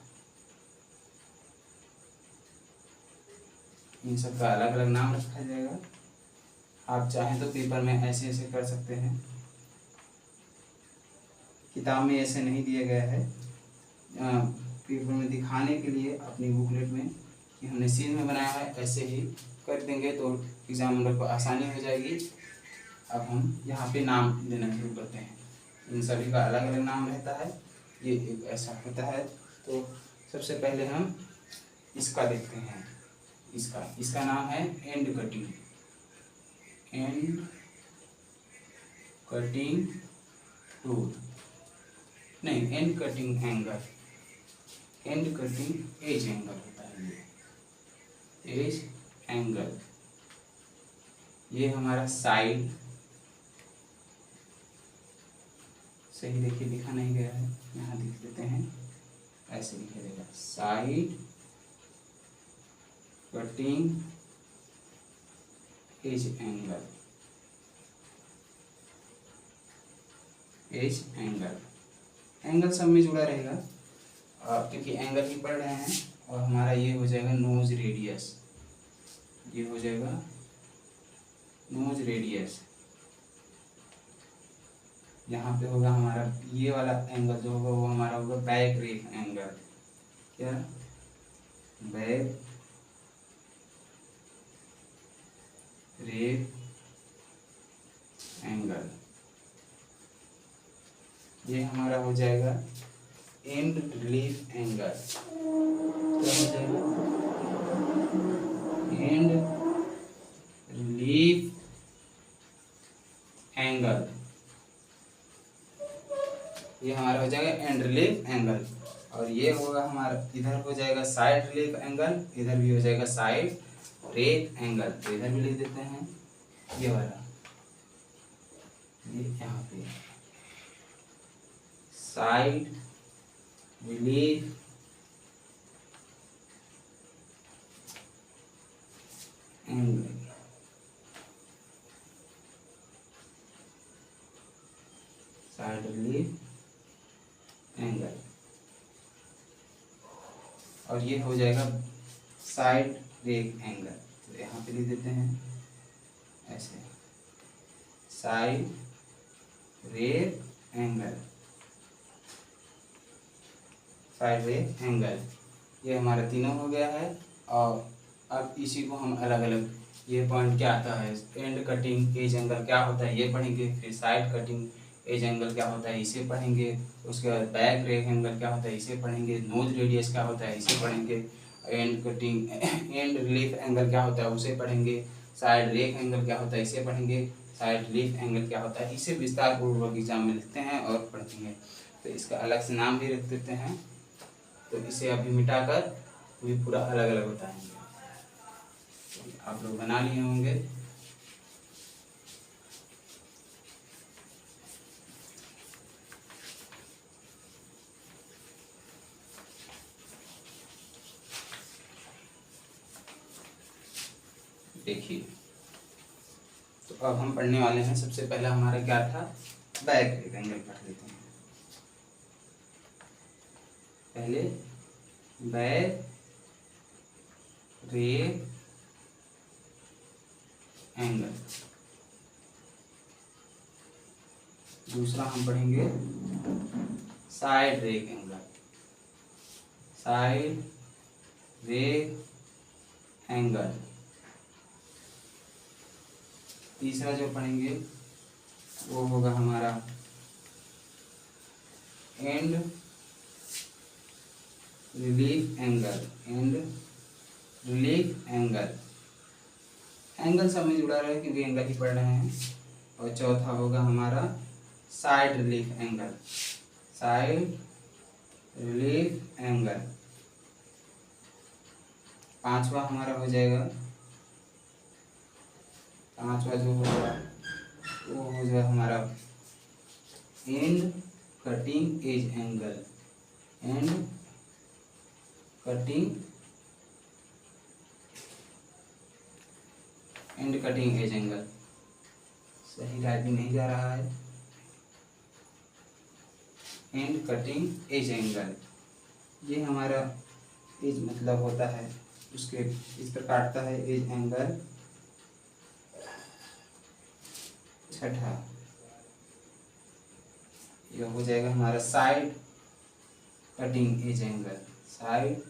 इन सब का अलग अलग नाम रखा जाएगा। आप चाहें तो पेपर में ऐसे ऐसे कर सकते हैं, किताब में ऐसे नहीं दिया गया है। पेपर में दिखाने के लिए अपनी बुकलेट में कि हमने सीन में बनाया है, ऐसे ही कर देंगे तो एग्जामिनर को आसानी हो जाएगी। अब हम यहाँ पे नाम देना शुरू करते हैं। इन सभी का अलग अलग नाम रहता है। ये एक ऐसा होता है। तो सबसे पहले हम इसका देखते हैं। इसका नाम है एंड कटिंग टूल, नहीं and cutting angle, end cutting edge angle होता है। ये एज एंगल ये हमारा साइड, सही देखिए लिखा नहीं गया है, यहाँ लिख देते हैं, ऐसे लिखा जाएगा side cutting edge angle, edge angle, angle सब में जुड़ा रहेगा और क्योंकि एंगल ही पढ़ रहे हैं। और हमारा ये हो जाएगा नोज रेडियस, ये हो जाएगा नोज रेडियस। यहाँ पे होगा हमारा ये वाला एंगल जो होगा वो हमारा होगा बैक रेक एंगल, क्या बैक रेक एंगल। ये हमारा हो जाएगा एंड रिलीफ एंगल, क्या हो जाएगा एंड रिलीफ एंगल, ये हमारा हो जाएगा एंड रिलीफ एंगल। और ये होगा हमारा, इधर हो जाएगा साइड रिलीफ एंगल, इधर भी हो जाएगा साइड रेक एंगल, तो इधर भी लिख देते हैं ये वाला, ये यहाँ पे side relief angle, side relief angle. और ये हो जाएगा साइड रेक एंगल, तो यहाँ पे लिख देते हैं ऐसे side rake angle, side rake angle. ये हमारा तीनों हो गया है। और अब इसी को हम अलग अलग, ये पॉइंट क्या आता है, एंड कटिंग एज एंगल क्या होता है ये पढ़ेंगे, फिर साइड कटिंग एज एंगल क्या होता है इसे पढ़ेंगे, उसके बाद बैक रेक एंगल क्या होता है इसे पढ़ेंगे, नोज रेडियस क्या होता है इसे पढ़ेंगे, and cutting and relief angle क्या होता है उसे पढ़ेंगे, साइड रेक एंगल क्या होता है इसे पढ़ेंगे, साइड रिलीफ एंगल क्या होता है, इसे विस्तार पूर्वक एग्जाम में लिखते हैं और पढ़ते हैं। तो इसका अलग से नाम भी रख देते हैं, तो इसे अभी मिटाकर भी पूरा अलग अलग बताएंगे, आप लोग बना लिए होंगे। देखिए, तो अब हम पढ़ने वाले हैं, सबसे पहला हमारा क्या था, बैक रेक एंगल पढ़ लेते हैं। पहले बैक रेक एंगल, दूसरा हम पढ़ेंगे side rake angle, side rake angle. तीसरा जो पढ़ेंगे वो होगा हमारा end relief angle, end relief angle, angle सब में जुड़ा रहे क्योंकि एंगल ही पढ़ रहे हैं। और चौथा होगा हमारा side relief angle, side relief angle. पांचवा हमारा हो जाएगा, पांचवा जो होगा वो हो जाएगा हमारा end cutting edge angle, end cutting and cutting edge angle. सही राइटिंग नहीं जा रहा है, एंड कटिंग एज एंगल। ये हमारा एज मतलब होता है उसके इस पर काटता है एज एंगल। छठा ये हो जाएगा हमारा side cutting edge angle, side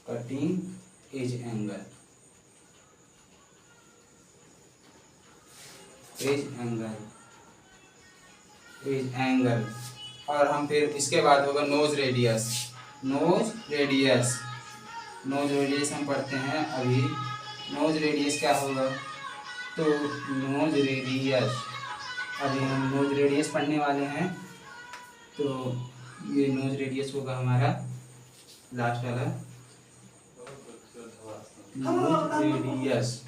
cutting edge angle, edge angle, edge angle. और हम फिर इसके बाद होगा nose radius, nose radius, nose radius हम पढ़ते हैं अभी। नोज रेडियस क्या होगा, तो नोज रेडियस, अभी हम नोज रेडियस पढ़ने वाले हैं। तो ये नोज रेडियस होगा हमारा लास्ट वाला, नोज रेडियस,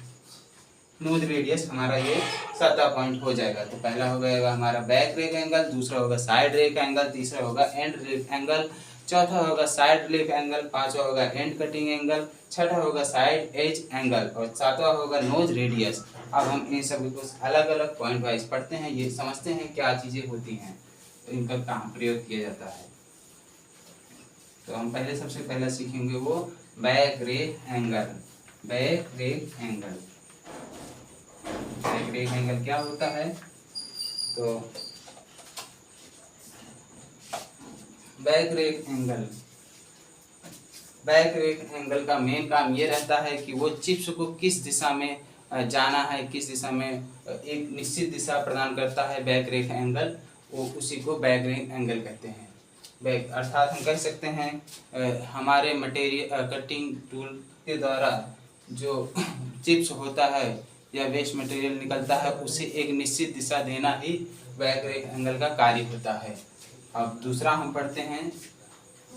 नोज रेडियस हमारा ये 7वां पॉइंट हो जाएगा। तो पहला हो गएगा हमारा बैक रेक एंगल, दूसरा होगा साइड रेक एंगल, तीसरा होगा एंड रेक एंगल, चौथा होगा साइड रिलीफ एंगल, पांचवा होगा एंड कटिंग एंगल, छठा होगा साइड एज एंगल और सातवां होगा नोज रेडियस। अब हम इन सभी को अलग अलग पॉइंट वाइज पढ़ते हैं, ये समझते हैं क्या चीजें होती हैं, तो इनका कहाँ प्रयोग किया जाता है। तो हम पहले सबसे पहले सीखेंगे वो back rake angle. Back rake angle, back rake angle क्या होता है? तो back rake angle, back rake angle का मेन काम ये रहता है कि वो चिप्स को किस दिशा में जाना है, किस दिशा में एक निश्चित दिशा प्रदान करता है बैक रेक एंगल, वो उसी को बैक रेक एंगल कहते हैं। बैक अर्थात हम कह सकते हैं हमारे मटेरियल कटिंग टूल के द्वारा जो चिप्स होता है या वेस्ट मटेरियल निकलता है उसे एक निश्चित दिशा देना ही बैक रेक एंगल का कार्य होता है। अब दूसरा हम पढ़ते हैं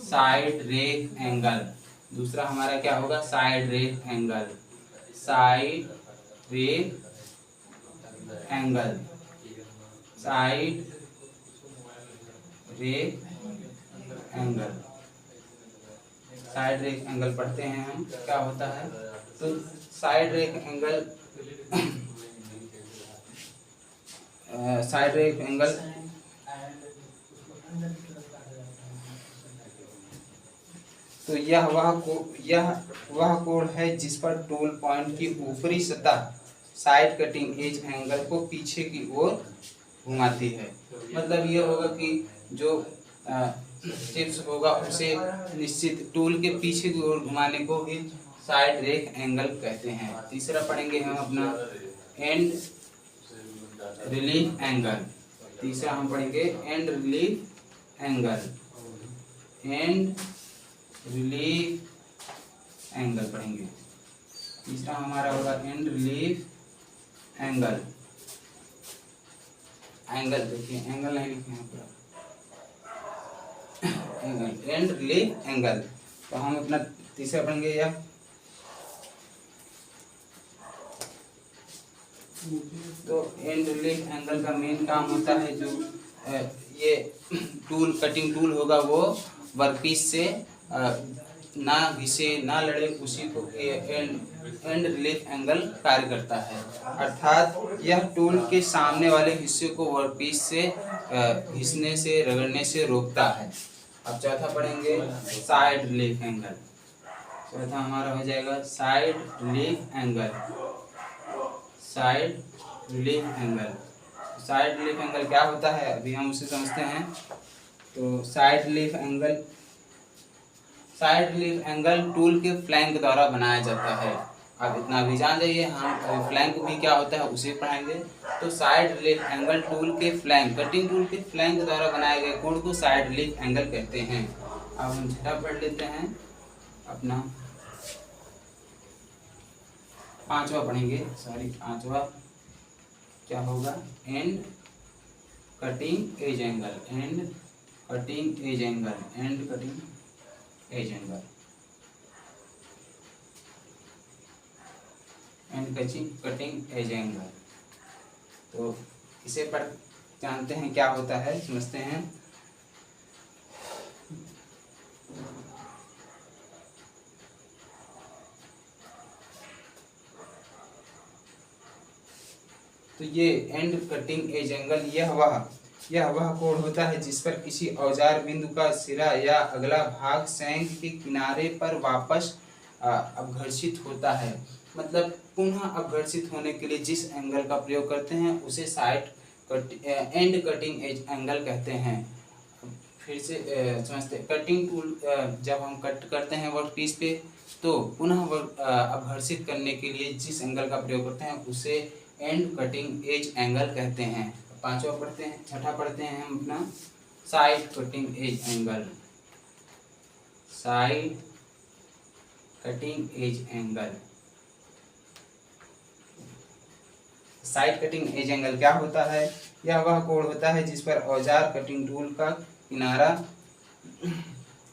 साइड रेक एंगल। दूसरा हमारा क्या होगा? Side rake angle. Side rake angle, side rake angle, side rake angle पढ़ते हैं हम क्या होता है। तो side rake angle side rake angle तो यह वह कोण है जिस पर टूल पॉइंट की ऊपरी सतह साइड कटिंग एज एंगल को पीछे की ओर घुमाती है। मतलब ये होगा कि जो चिप्स होगा उसे निश्चित टूल के पीछे की ओर घुमाने को ही साइड रेक एंगल कहते हैं। तीसरा पढ़ेंगे हम अपना एंड रिलीफ एंगल। तीसरा हम पढ़ेंगे and relief angle, end relief angle पढ़ेंगे। तीसरा हमारा होगा एंड रिलीफ एंगल। एंगल देखिए, एंगल नहीं लिखे हैं पूरा, एंगल एंड रिलीफ एंगल। तो हम अपना तीसरा पढ़ेंगे यह तो एंड रिलीफ एंगल का मेन काम होता है जो ये टूल कटिंग टूल होगा वो वर्कपीस से ना घिसे ना लड़े, उसी को एंड रिलीफ एंगल कार्य करता है। अर्थात यह टूल के सामने वाले हिस्से को वर्कपीस से घिसने से रगड़ने से रोकता है। अब चौथा पढ़ेंगे साइड रिलीफ एंगल। चौथा हमारा हो जाएगा side relief angle. Side relief angle, side relief angle क्या होता है अभी हम उसे समझते हैं। तो साइड रिलीफ एंगल टूल के फ्लैंक द्वारा बनाया जाता है। अब इतना भी जान जाइए, हम फ्लैंक भी क्या होता है उसे पढ़ाएंगे। तो साइड रिलीफ एंगल टूल के फ्लैंक, कटिंग टूल के फ्लैंक द्वारा बनाए गए कोण को साइड रिलीफ एंगल कहते हैं। अब हम छठा पढ़ लेते हैं अपना, पांचवा पढ़ेंगे, पांचवा क्या होगा? And cutting edge angle, end cutting edge angle, end cutting edge angle, end cutting edge angle. तो इसे पर जानते हैं क्या होता है, समझते हैं। तो ये एंड कटिंग एज एंगल यह वह कोण होता है जिस पर किसी औजार बिंदु का सिरा या अगला भाग शंख के किनारे पर वापस अपघर्षित होता है। मतलब पुनः अपघर्षित होने के लिए जिस एंगल का प्रयोग करते हैं उसे एंड कटिंग एज एंगल कहते हैं। फिर से समझते, कटिंग टूल जब हम कट करते हैं वर्कपीस पे तो पुनः अपघर्षित करने के लिए जिस एंगल का प्रयोग करते हैं उसे एंड कटिंग एज एंगल कहते हैं। पांचवा पढ़ते हैं, छठा पढ़ते हैं हम अपना side cutting edge angle. Side cutting edge angle, side cutting edge angle क्या होता है? यह वह कोण होता है जिस पर औजार कटिंग टूल का किनारा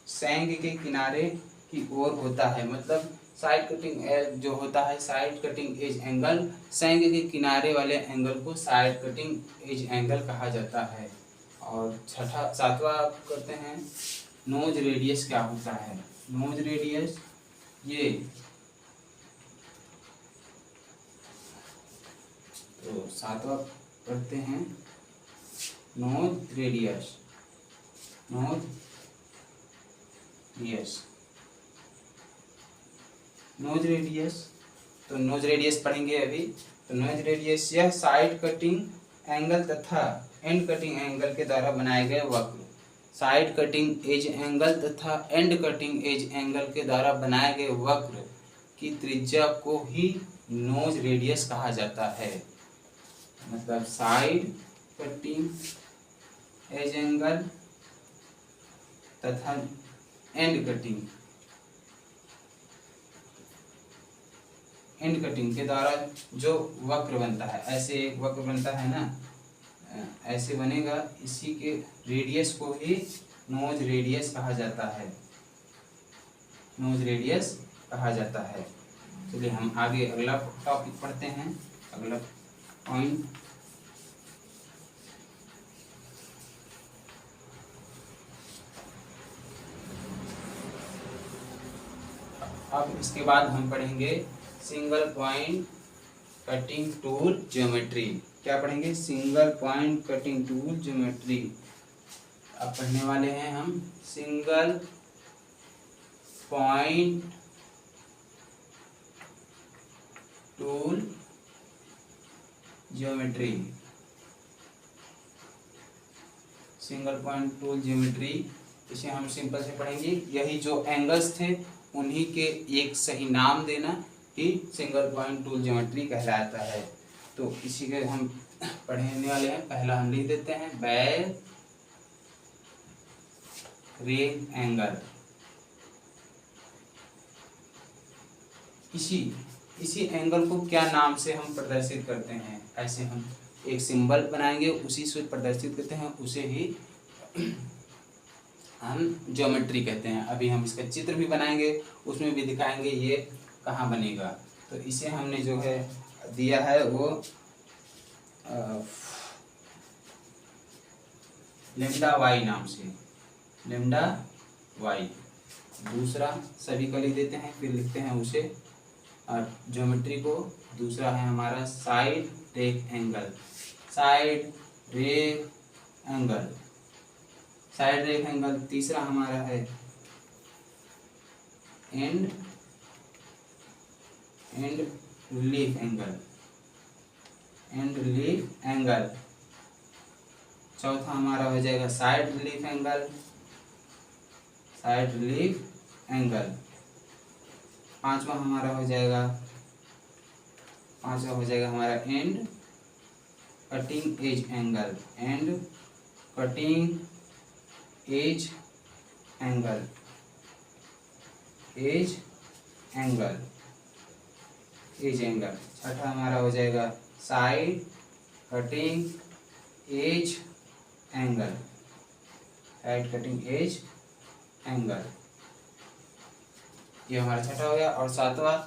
शंख के किनारे की ओर होता है। मतलब साइड कटिंग जो होता है side cutting edge angle, Seng के किनारे वाले एंगल को साइड कटिंग एज एंगल कहा जाता है। और छठा सातवां करते हैं, नोज रेडियस क्या होता है। नोज रेडियस ये तो सातवां करते हैं, knows radius. Nose radius, nose radius, तो नोज रेडियस पढ़ेंगे अभी। तो नोज रेडियस यह साइड कटिंग एंगल तथा एंड कटिंग एंगल के द्वारा बनाए गए वक्र, साइड कटिंग एज एंगल तथा एंड कटिंग एज एंगल के द्वारा बनाए गए वक्र की त्रिज्या को ही नोज रेडियस कहा जाता है। मतलब साइड कटिंग एज एंगल तथा एंड कटिंग के द्वारा जो वक्र बनता है, ऐसे एक वक्र बनता है ना, ऐसे बनेगा, इसी के रेडियस को ही नोज रेडियस कहा जाता है। नोज रेडियस कहा जाता है। चलिए हम आगे अगला टॉपिक पढ़ते हैं, अगला पॉइंट। अब इसके बाद हम पढ़ेंगे single point cutting tool geometry. क्या पढ़ेंगे? Single point cutting tool geometry. अब पढ़ने वाले हैं हम single point tool geometry. Single point tool geometry, इसे हम सिंपल से पढ़ेंगे। यही जो एंगल्स थे उन्हीं के एक सही नाम देना ही सिंगल पॉइंट टूल ज्योमेट्री कहलाता है। तो इसी के हम पढ़ने वाले हैं। पहला हम लिख देते हैं बैक रे एंगल। इसी एंगल को क्या नाम से हम प्रदर्शित करते हैं? ऐसे हम एक सिंबल बनाएंगे, उसी से प्रदर्शित करते हैं, उसे ही हम ज्योमेट्री कहते हैं। अभी हम इसका चित्र भी बनाएंगे, उसमें भी दिखाएंगे ये कहाँ बनेगा। तो इसे हमने जो है दिया है वो लेम्डा वाई नाम से, लेम्डा वाई। दूसरा सभी का लिख देते हैं, फिर लिखते हैं उसे और ज्योमेट्री को। दूसरा है हमारा side rake angle. Side rake angle, side rake angle. तीसरा हमारा है end relief angle, end relief angle. चौथा हमारा हो जाएगा side relief angle, side relief angle. पांचवा हमारा हो जाएगा हमारा end cutting edge angle, end cutting edge angle, edge angle, edge angle. छठा हमारा हो जाएगा side cutting edge angle, side cutting edge angle. ये हमारा छठा हो गया। और सातवां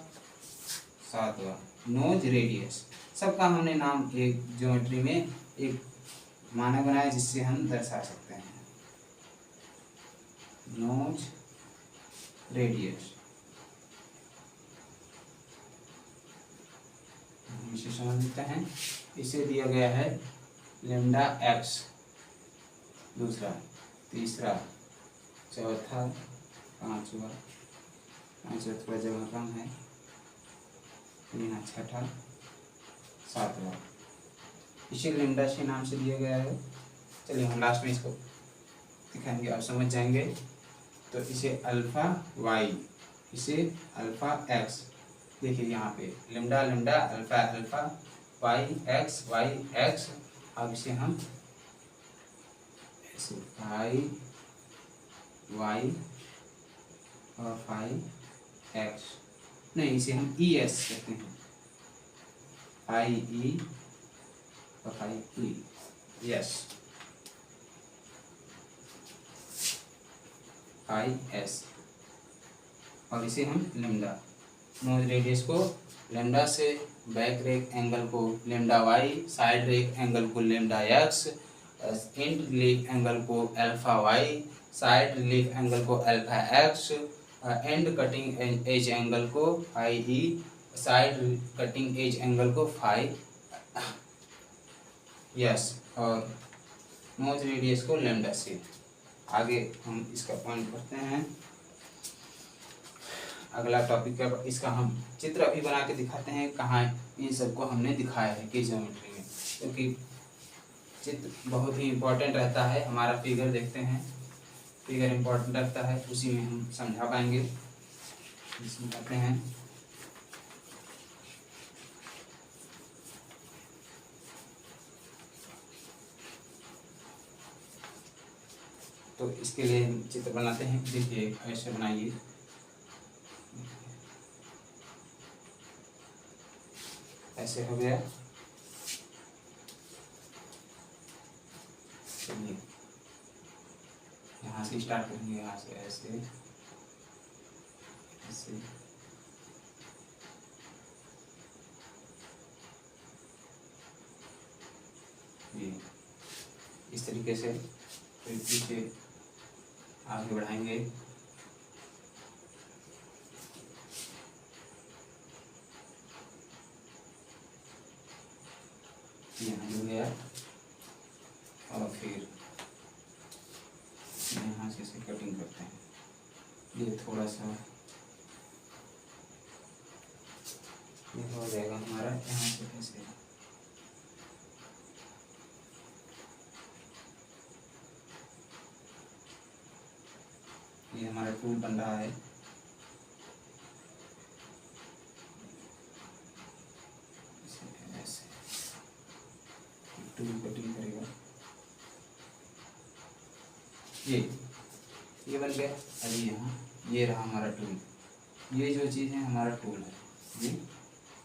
नोज रेडियस। सबका हमने नाम एक ज्योमेट्री में एक मानक बनाया जिससे हम दर्शा सकते हैं। नोज रेडियस इसे समझ लेते हैं। इसे दिया गया है लेम्डा एक्स, दूसरा, तीसरा, चौथा, पांचवा थोड़ा जगह कम है, यहाँ छठा, सातवां। इसे लेम्डा के नाम से दिया गया है। चलिए हम लास्ट में इसको दिखाएंगे, आप समझ जाएंगे। तो इसे अल्फा वाई, इसे अल्फा एक्स। देखिए यहाँ पे lambda lambda, alpha alpha, Y X. अब इसे हम ऐसे वाई और फाई एक्स, नहीं इसे हम ई एस कहते हैं, फाई ई और phi E, yes, phi S. और इसे हम लेम्डा नोज रेडियस को लेमडा से, बैक रेक एंगल को lambda Y, side rake angle को lambda X, and relief angle को alpha Y, side relief angle को alpha X, and cutting edge angle को phi E, side cutting edge angle को फाई यस, और नोज रेडियस को लेमडा सी। आगे हम इसका पॉइंट करते हैं। अगला टॉपिक है इसका, हम चित्र अभी बना के दिखाते हैं कहाँ इन सबको हमने दिखाया है कि ज्योमेट्री में, क्योंकि चित्र बहुत ही इम्पोर्टेंट रहता है। हमारा फिगर देखते हैं, फिगर इम्पोर्टेंट रहता है, उसी में हम समझा पाएंगे। इसमें करते हैं, तो इसके लिए हम चित्र बनाते हैं। देखिए ऐसे बनाइए, ऐसे हो गया। चलिए यहाँ से स्टार्ट करेंगे, यहाँ से ऐसे ऐसे, ये इस तरीके से, फिर पीछे आगे बढ़ाएंगे, यहाँ हो गया, और फिर यहाँ से इसे कटिंग करते हैं। ये थोड़ा सा ये हो जाएगा हमारा, यहाँ से ऐसे, ये हमारा टूल बन रहा है। ऐसे टूल कटिंग करेगा, ये बन गया। अभी यहाँ ये रहा हमारा टूल, ये जो चीज़ है हमारा टूल है, ये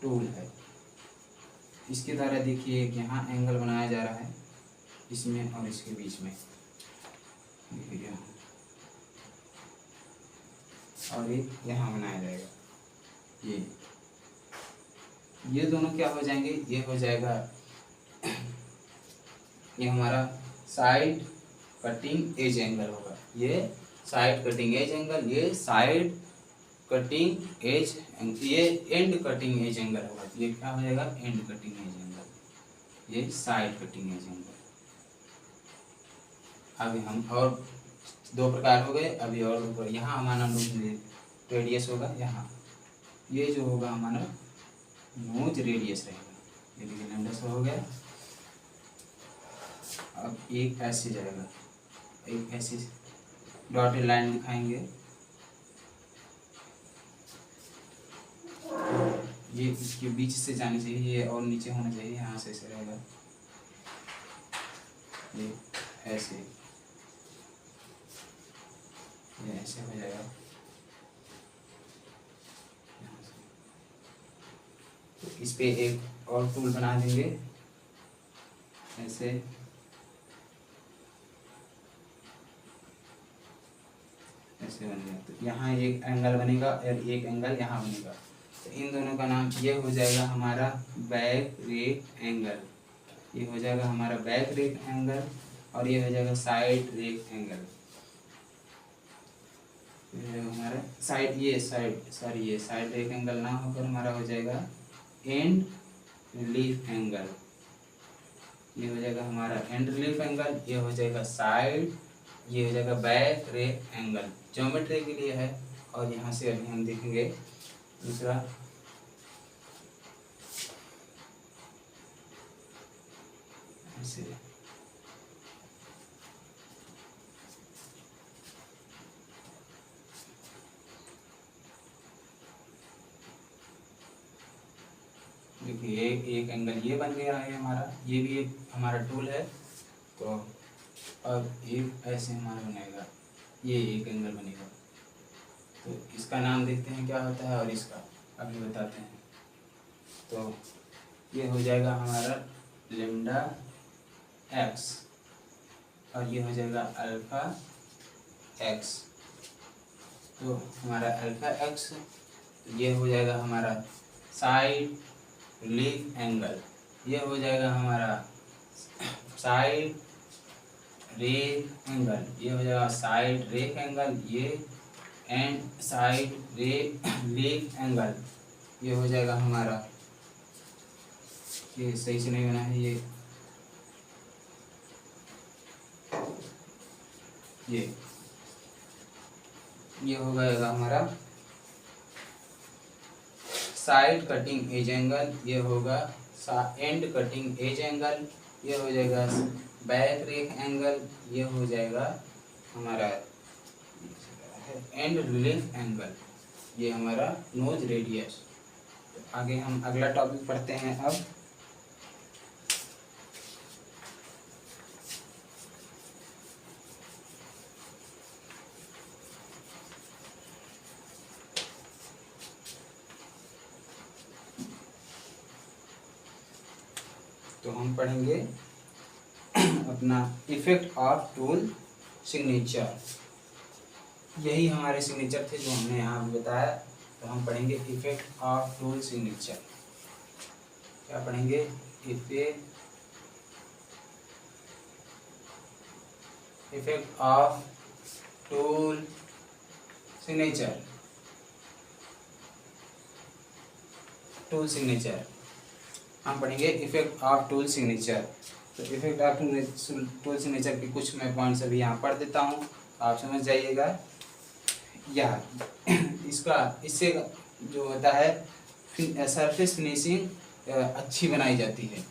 टूल है। इसके द्वारा देखिए यहाँ एंगल बनाया जा रहा है, इसमें और इसके बीच में, देखिए यहाँ, और एक यहाँ बनाया जाएगा। ये दोनों क्या हो जाएंगे, ये हो जाएगा, ये हमारा साइड कटिंग एज एंगल होगा, ये साइड कटिंग एज एंगल, ये साइड कटिंग एज, ये एंड कटिंग एज एंगल होगा। ये क्या हो जाएगा, एंड कटिंग एज एंगल, ये साइड कटिंग एज एंगल। अभी हम और दो प्रकार हो गए, अभी और यहाँ हमारा नोज रेडियस होगा, यहाँ ये जो होगा हमारा नोज रेडियस रहेगा। ये देखिए लेमडा से हो गया। अब एक ऐसे जाएगा, एक ऐसी डॉटेड लाइन दिखाएंगे, ये इसके बीच से जानी चाहिए, ये और नीचे होना चाहिए, यहाँ से ऐसे रहेगा, ये ऐसे, ये ऐसे हो जाएगा। तो इस पे एक और टूल बना देंगे, ऐसे ऐसे बनेगा। तो यहाँ एक एंगल बनेगा और एक एंगल यहाँ बनेगा। तो इन दोनों का नाम ये हो जाएगा हमारा बैक रेक एंगल, ये हो जाएगा हमारा बैक रेक एंगल, और ये हो जाएगा साइड रेक एंगल। ये हमारा साइड, ये साइड सॉरी ये साइड रेक एंगल ना होकर हमारा हो जाएगा एंड रिलीफ एंगल। ये हो जाएगा हमारा एंड रिलीफ एंगल, ये हो जाएगा साइड, ये हो जाएगा बैक रेक एंगल। ज्योमेट्री के लिए है। और यहाँ से अभी हम देखेंगे दूसरा, ऐसे देखिए एक एंगल ये बन गया है हमारा, ये भी एक हमारा टूल है। तो अब एक ऐसे हमारा बनेगा, ये एक एंगल बनेगा। तो इसका नाम देखते हैं क्या होता है और इसका अभी बताते हैं। तो ये हो जाएगा हमारा लेमडा एक्स, और ये हो जाएगा अल्फा एक्स। तो हमारा अल्फा एक्स ये हो जाएगा हमारा साइड रिलीफ एंगल, ये हो जाएगा हमारा साइड रेक एंगल, ये हो जाएगा साइड रेक एंगल, ये एंड साइड रेक एंगल, ये हो जाएगा हमारा, ये सही से नहीं बना है, ये हो जाएगा हमारा साइड कटिंग एज एंगल, ये होगा एंड कटिंग एज एंगल, ये हो जाएगा बैक रेक एंगल, ये हो जाएगा हमारा एंड रिलीफ एंगल, ये हमारा नोज रेडियस। आगे हम अगला टॉपिक पढ़ते हैं अब। तो हम पढ़ेंगे अपना इफेक्ट ऑफ टूल सिग्नेचर, यही हमारे सिग्नेचर थे जो हमने यहाँ बताया। तो हम पढ़ेंगे इफेक्ट ऑफ टूल सिग्नेचर। क्या पढ़ेंगे? Effect of tool signature, tool signature हम पढ़ेंगे इफेक्ट ऑफ टूल सिग्नेचर। तो इफेक्ट ऑफ टूल सिग्नेचर के कुछ मैं पॉइंट्स अभी यहाँ पढ़ देता हूँ, आप समझ जाइएगा। यह इससे जो होता है सरफेस फिनिशिंग अच्छी बनाई जाती है।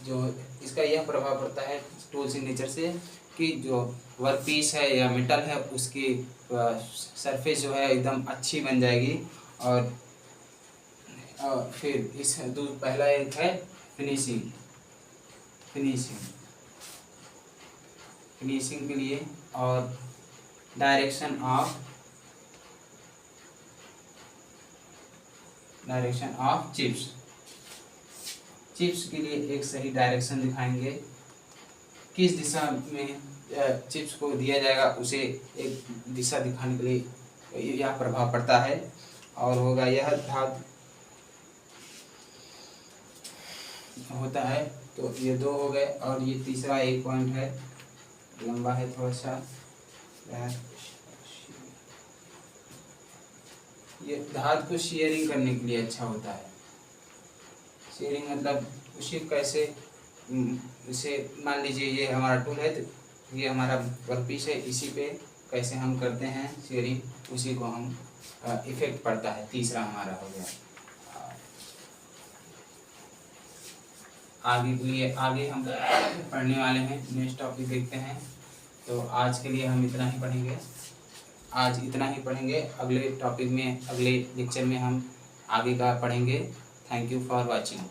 जो इसका यह प्रभाव पड़ता है टूल सिग्नेचर से कि जो वर्क पीस है या मेटल है उसकी सरफेस जो है एकदम अच्छी बन जाएगी। और फिर इस पहला एक है फिनिशिंग के लिए, और डायरेक्शन ऑफ चिप्स के लिए एक सही डायरेक्शन दिखाएंगे, किस दिशा में चिप्स को दिया जाएगा उसे एक दिशा दिखाने के लिए यह प्रभाव पड़ता है। और होगा यह धातु होता है। तो ये दो हो गए, और ये तीसरा एक पॉइंट है, लंबा है थोड़ा सा, ये धातु को शेयरिंग करने के लिए अच्छा होता है। शेयरिंग मतलब उसी कैसे, इसे मान लीजिए ये हमारा टूल है, तो ये हमारा वर्कपीस है, इसी पे कैसे हम करते हैं शेयरिंग, उसी को हम इफेक्ट पड़ता है। तीसरा हमारा हो गया। आगे के लिए आगे हम पढ़ने वाले हैं, नेक्स्ट टॉपिक देखते हैं। तो आज के लिए हम इतना ही पढ़ेंगे, अगले टॉपिक में, अगले लेक्चर में हम आगे का पढ़ेंगे। Thank you for watching.